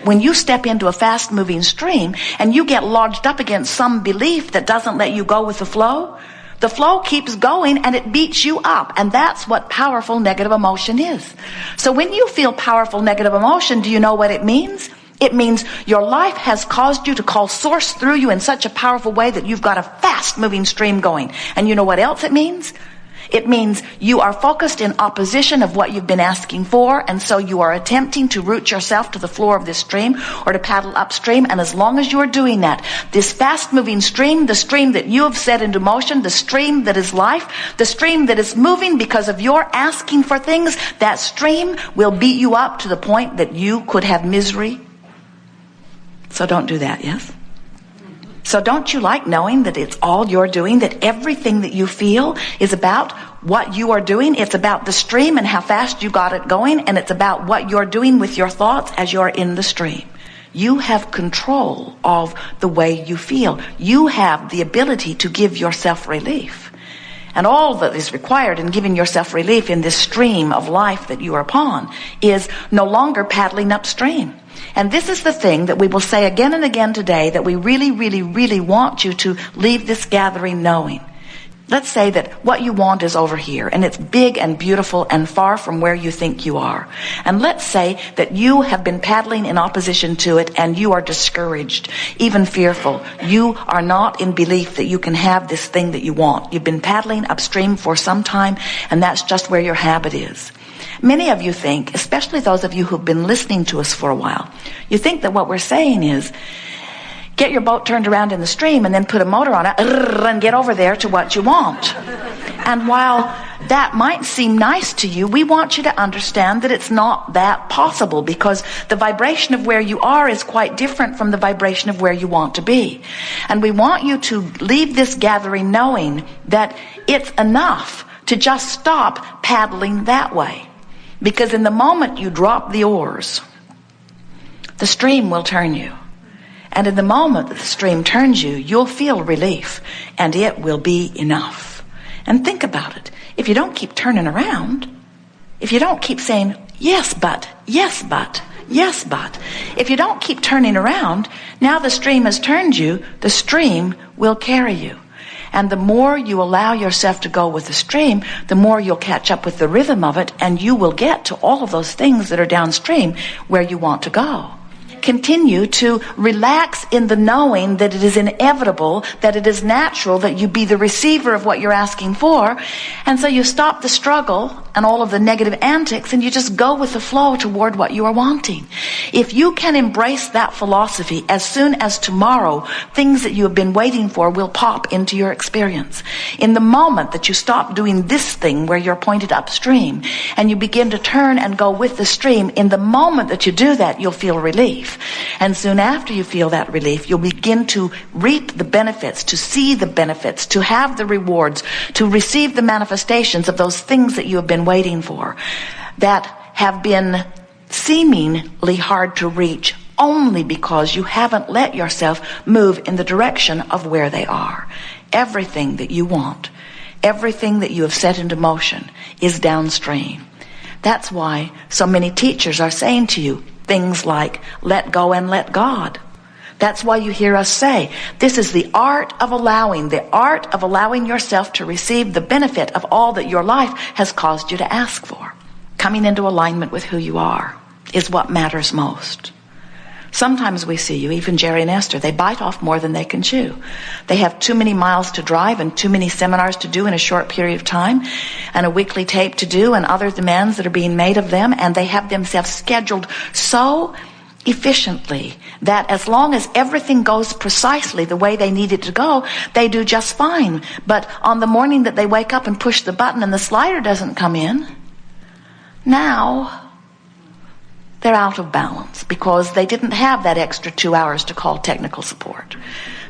when you step into a fast-moving stream and you get lodged up against some belief that doesn't let you go with the flow keeps going and it beats you up. And that's what powerful negative emotion is. So when you feel powerful negative emotion, do you know what it means? It means your life has caused you to call source through you in such a powerful way that you've got a fast-moving stream going. And you know what else it means? It means you are focused in opposition of what you've been asking for, and so you are attempting to root yourself to the floor of this stream or to paddle upstream. And as long as you are doing that, this fast-moving stream, the stream that you have set into motion, the stream that is life, the stream that is moving because of your asking for things, that stream will beat you up to the point that you could have misery. So don't do that, yes? So don't you like knowing that it's all you're doing, that everything that you feel is about what you are doing? It's about the stream and how fast you got it going, and it's about what you're doing with your thoughts as you're in the stream. You have control of the way you feel. You have the ability to give yourself relief. And all that is required in giving yourself relief in this stream of life that you are upon is no longer paddling upstream. And this is the thing that we will say again and again today, that we really, really, really want you to leave this gathering knowing. Let's say that what you want is over here, and it's big and beautiful and far from where you think you are. And let's say that you have been paddling in opposition to it, and you are discouraged, even fearful. You are not in belief that you can have this thing that you want. You've been paddling upstream for some time, and that's just where your habit is. Many of you think, especially those of you who've been listening to us for a while, you think that what we're saying is, get your boat turned around in the stream and then put a motor on it and get over there to what you want. And while that might seem nice to you, we want you to understand that it's not that possible, because the vibration of where you are is quite different from the vibration of where you want to be. And we want you to leave this gathering knowing that it's enough to just stop paddling that way. Because in the moment you drop the oars, the stream will turn you. And in the moment that the stream turns you, you'll feel relief, and it will be enough. And think about it. If you don't keep turning around, if you don't keep saying, yes, but, yes, but, yes, but, if you don't keep turning around, now the stream has turned you, the stream will carry you. And the more you allow yourself to go with the stream, the more you'll catch up with the rhythm of it, and you will get to all of those things that are downstream where you want to go. Continue to relax in the knowing that it is inevitable, that it is natural, that you be the receiver of what you're asking for. And so you stop the struggle and all of the negative antics, and you just go with the flow toward what you are wanting. If you can embrace that philosophy, as soon as tomorrow, things that you have been waiting for will pop into your experience. In the moment that you stop doing this thing where you're pointed upstream and you begin to turn and go with the stream, in the moment that you do that, you'll feel relief. And soon after you feel that relief, you'll begin to reap the benefits, to see the benefits, to have the rewards, to receive the manifestations of those things that you have been waiting for, that have been seemingly hard to reach only because you haven't let yourself move in the direction of where they are. Everything that you want, everything that you have set into motion is downstream. That's why so many teachers are saying to you things like, let go and let God. That's why you hear us say, this is the art of allowing yourself to receive the benefit of all that your life has caused you to ask for. Coming into alignment with who you are is what matters most. Sometimes we see you, even Jerry and Esther, they bite off more than they can chew. They have too many miles to drive and too many seminars to do in a short period of time, and a weekly tape to do, and other demands that are being made of them, and they have themselves scheduled so efficiently that as long as everything goes precisely the way they need it to go, they do just fine. But on the morning that they wake up and push the button and the slider doesn't come in, now they're out of balance because they didn't have that extra 2 hours to call technical support.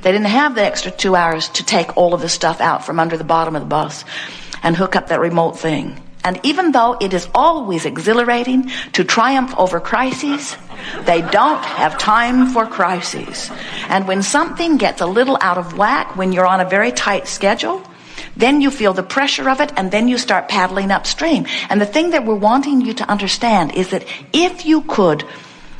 They didn't have the extra 2 hours to take all of the stuff out from under the bottom of the bus and hook up that remote thing. And even though it is always exhilarating to triumph over crises, they don't have time for crises. And when something gets a little out of whack, when you're on a very tight schedule, then you feel the pressure of it, and then you start paddling upstream. And the thing that we're wanting you to understand is that if you could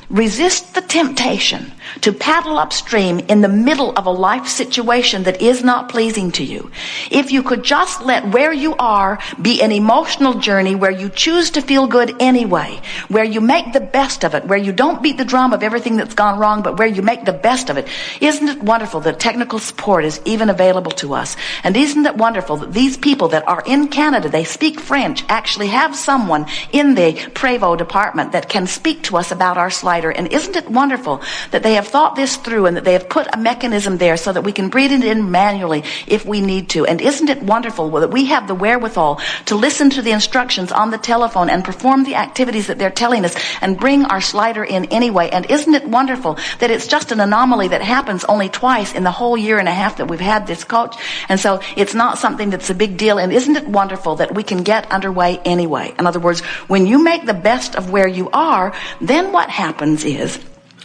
Resist the temptation to paddle upstream in the middle of a life situation that is not pleasing to you. If you could just let where you are be an emotional journey where you choose to feel good anyway, where you make the best of it, where you don't beat the drum of everything that's gone wrong, but where you make the best of it. Isn't it wonderful that technical support is even available to us? And isn't it wonderful that these people that are in Canada, they speak French, actually have someone in the Prévost department that can speak to us about our slider? And isn't it wonderful that they have thought this through and that they have put a mechanism there so that we can breathe it in manually if we need to? And isn't it wonderful that we have the wherewithal to listen to the instructions on the telephone and perform the activities that they're telling us and bring our slider in anyway? And isn't it wonderful that it's just an anomaly that happens only twice in the whole year and a half that we've had this coach? And so it's not something that's a big deal. And isn't it wonderful that we can get underway anyway? In other words, when you make the best of where you are, then what happens is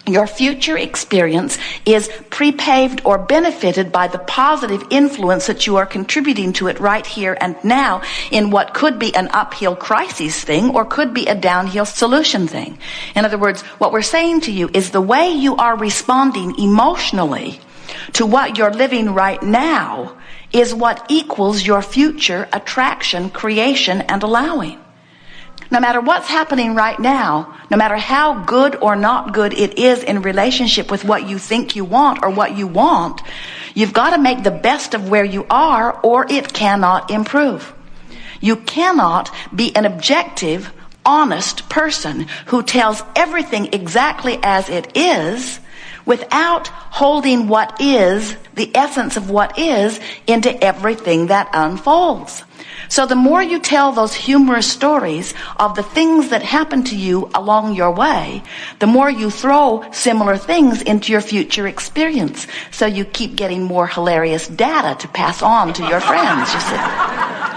your future experience is pre-paved or benefited by the positive influence that you are contributing to it right here and now in what could be an uphill crisis thing or could be a downhill solution thing. In other words, what we're saying to you is the way you are responding emotionally to what you're living right now is what equals your future attraction, creation, and allowing. No matter what's happening right now, no matter how good or not good it is in relationship with what you think you want or what you want, you've got to make the best of where you are or it cannot improve. You cannot be an objective, honest person who tells everything exactly as it is without holding what is, the essence of what is, into everything that unfolds. So the more you tell those humorous stories of the things that happen to you along your way, the more you throw similar things into your future experience. So you keep getting more hilarious data to pass on to your friends, you see.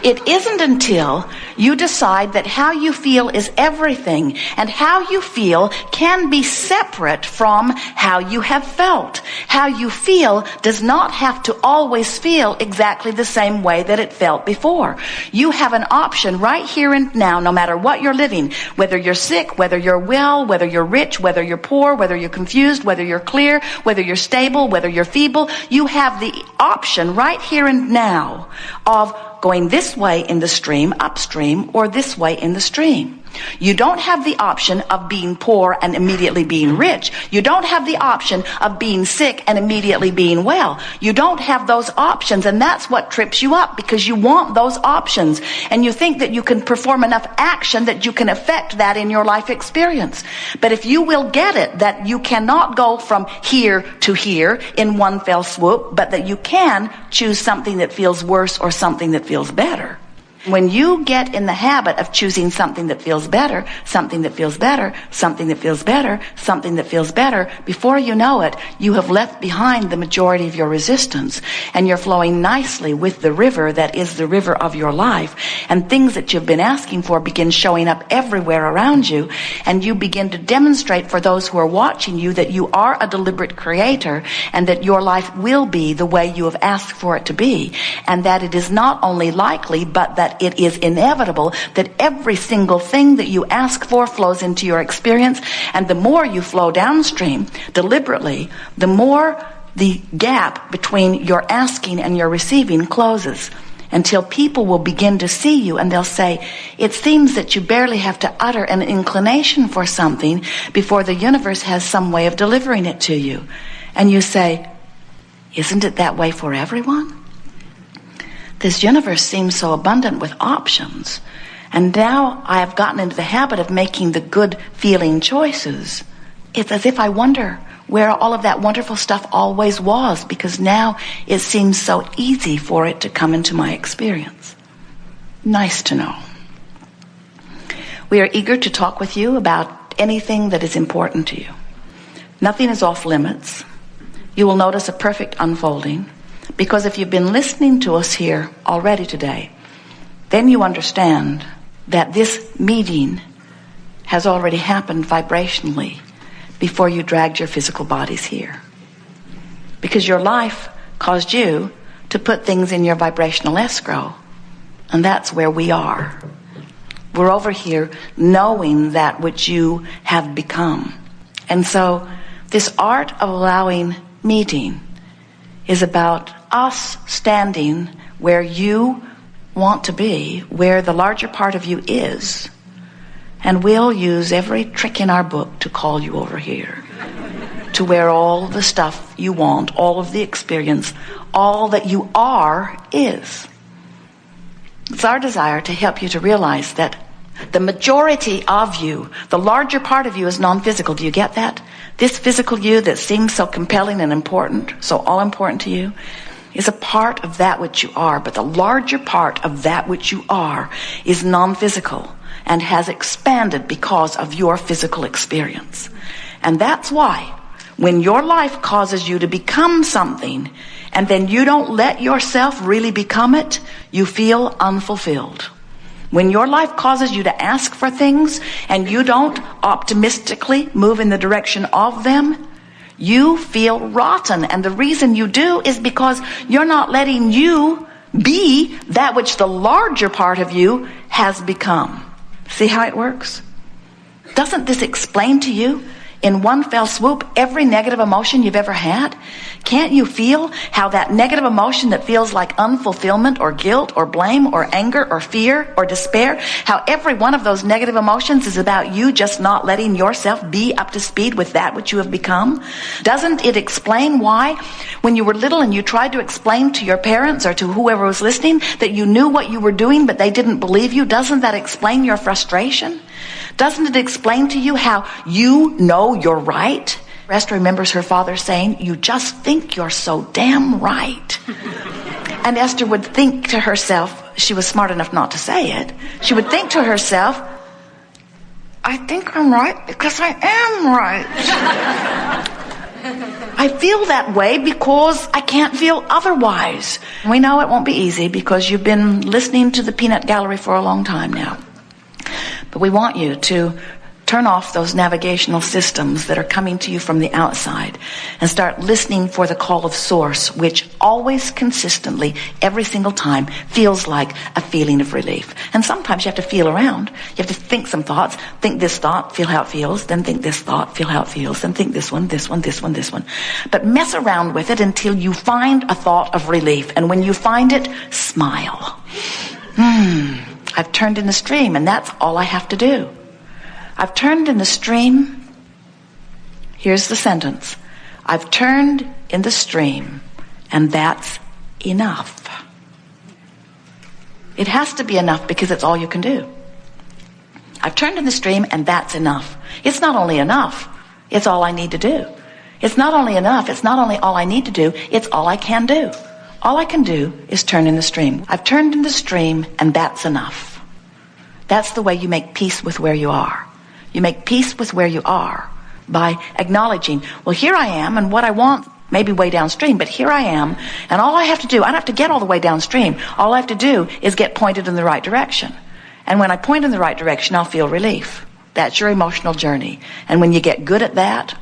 It isn't until you decide that how you feel is everything and how you feel can be separate from how you have felt. How you feel does not have to always feel exactly the same way that it felt before. You have an option right here and now, no matter what you're living, whether you're sick, whether you're well, whether you're rich, whether you're poor, whether you're confused, whether you're clear, whether you're stable, whether you're feeble. You have the option right here and now of going this way in the stream, upstream, or this way in the stream. You don't have the option of being poor and immediately being rich. You don't have the option of being sick and immediately being well. You don't have those options, and that's what trips you up, because you want those options, and you think that you can perform enough action that you can affect that in your life experience. But if you will get it, that you cannot go from here to here in one fell swoop, but that you can choose something that feels worse or something that feels better. When you get in the habit of choosing something that feels better, something that feels better, something that feels better, something that feels better, before you know it, you have left behind the majority of your resistance, and you're flowing nicely with the river that is the river of your life, and things that you've been asking for begin showing up everywhere around you, and you begin to demonstrate for those who are watching you that you are a deliberate creator, and that your life will be the way you have asked for it to be, and that it is not only likely, but that it is inevitable that every single thing that you ask for flows into your experience. And the more you flow downstream deliberately, the more the gap between your asking and your receiving closes, until people will begin to see you and they'll say, it seems that you barely have to utter an inclination for something before the universe has some way of delivering it to you. And you say, isn't it that way for everyone? This universe seems so abundant with options, and now I have gotten into the habit of making the good feeling choices. It's as if I wonder where all of that wonderful stuff always was, because now it seems so easy for it to come into my experience. Nice to know. We are eager to talk with you about anything that is important to you. Nothing is off limits. You will notice a perfect unfolding. Because if you've been listening to us here already today, then you understand that this meeting has already happened vibrationally before you dragged your physical bodies here. Because your life caused you to put things in your vibrational escrow, and that's where we are. We're over here knowing that which you have become. And so this art of allowing meeting is about us standing where you want to be, where the larger part of you is. And we'll use every trick in our book to call you over here, to where all the stuff you want, all of the experience, all that you are is. It's our desire to help you to realize that the majority of you, the larger part of you, is non-physical. Do you get that? This physical you that seems so compelling and important, so all important to you, is a part of that which you are. But the larger part of that which you are is non-physical and has expanded because of your physical experience. And that's why when your life causes you to become something and then you don't let yourself really become it, you feel unfulfilled. When your life causes you to ask for things and you don't optimistically move in the direction of them, you feel rotten. And the reason you do is because you're not letting you be that which the larger part of you has become. See how it works? Doesn't this explain to you in one fell swoop every negative emotion you've ever had? Can't you feel how that negative emotion that feels like unfulfillment or guilt or blame or anger or fear or despair, how every one of those negative emotions is about you just not letting yourself be up to speed with that which you have become? Doesn't it explain why when you were little and you tried to explain to your parents or to whoever was listening that you knew what you were doing but they didn't believe you? Doesn't that explain your frustration? Doesn't it explain to you how you know you're right? Esther remembers her father saying, "You just think you're so damn right." And Esther would think to herself, she was smart enough not to say it, she would think to herself, "I think I'm right because I am right. I feel that way because I can't feel otherwise." We know it won't be easy because you've been listening to the peanut gallery for a long time now. But we want you to turn off those navigational systems that are coming to you from the outside and start listening for the call of source, which always consistently, every single time, feels like a feeling of relief. And sometimes you have to feel around. You have to think some thoughts, think this thought, feel how it feels, then think this thought, feel how it feels, then think this one, this one, this one, this one. But mess around with it until you find a thought of relief. And when you find it, smile. I've turned in the stream, and that's all I have to do. I've turned in the stream. Here's the sentence. I've turned in the stream, and that's enough. It has to be enough because it's all you can do. I've turned in the stream, and that's enough. It's not only enough, it's all I need to do. It's not only enough, it's not only all I need to do, it's all I can do. All I can do is turn in the stream. I've turned in the stream, and that's enough. That's the way you make peace with where you are. You make peace with where you are by acknowledging, well, here I am, and what I want may be way downstream, but here I am, and all I have to do, I don't have to get all the way downstream. All I have to do is get pointed in the right direction. And when I point in the right direction, I'll feel relief. That's your emotional journey. And when you get good at that,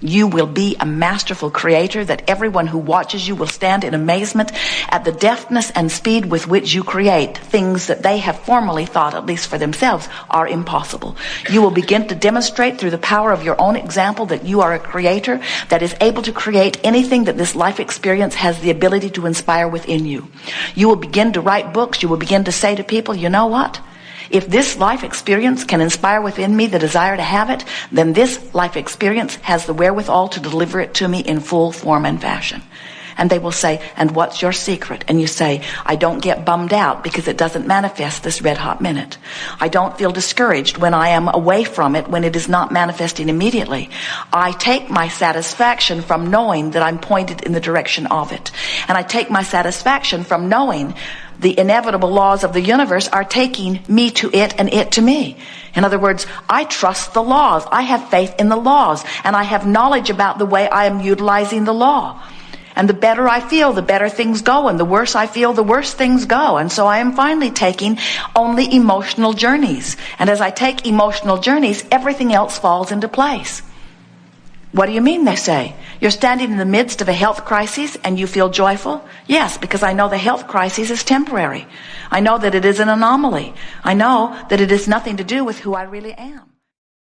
you will be a masterful creator that everyone who watches you will stand in amazement at the deftness and speed with which you create things that they have formerly thought, at least for themselves, are impossible. You will begin to demonstrate through the power of your own example that you are a creator that is able to create anything that this life experience has the ability to inspire within you. You will begin to write books. You will begin to say to people, you know what? If this life experience can inspire within me the desire to have it, then this life experience has the wherewithal to deliver it to me in full form and fashion. And they will say, and what's your secret? And you say, I don't get bummed out because it doesn't manifest this red hot minute. I don't feel discouraged when I am away from it when it is not manifesting immediately. I take my satisfaction from knowing that I'm pointed in the direction of it. And I take my satisfaction from knowing the inevitable laws of the universe are taking me to it and it to me. In other words, I trust the laws. I have faith in the laws. And I have knowledge about the way I am utilizing the law. And the better I feel, the better things go. And the worse I feel, the worse things go. And so I am finally taking only emotional journeys. And as I take emotional journeys, everything else falls into place. What do you mean, they say? You're standing in the midst of a health crisis and you feel joyful? Yes, because I know the health crisis is temporary. I know that it is an anomaly. I know that it has nothing to do with who I really am.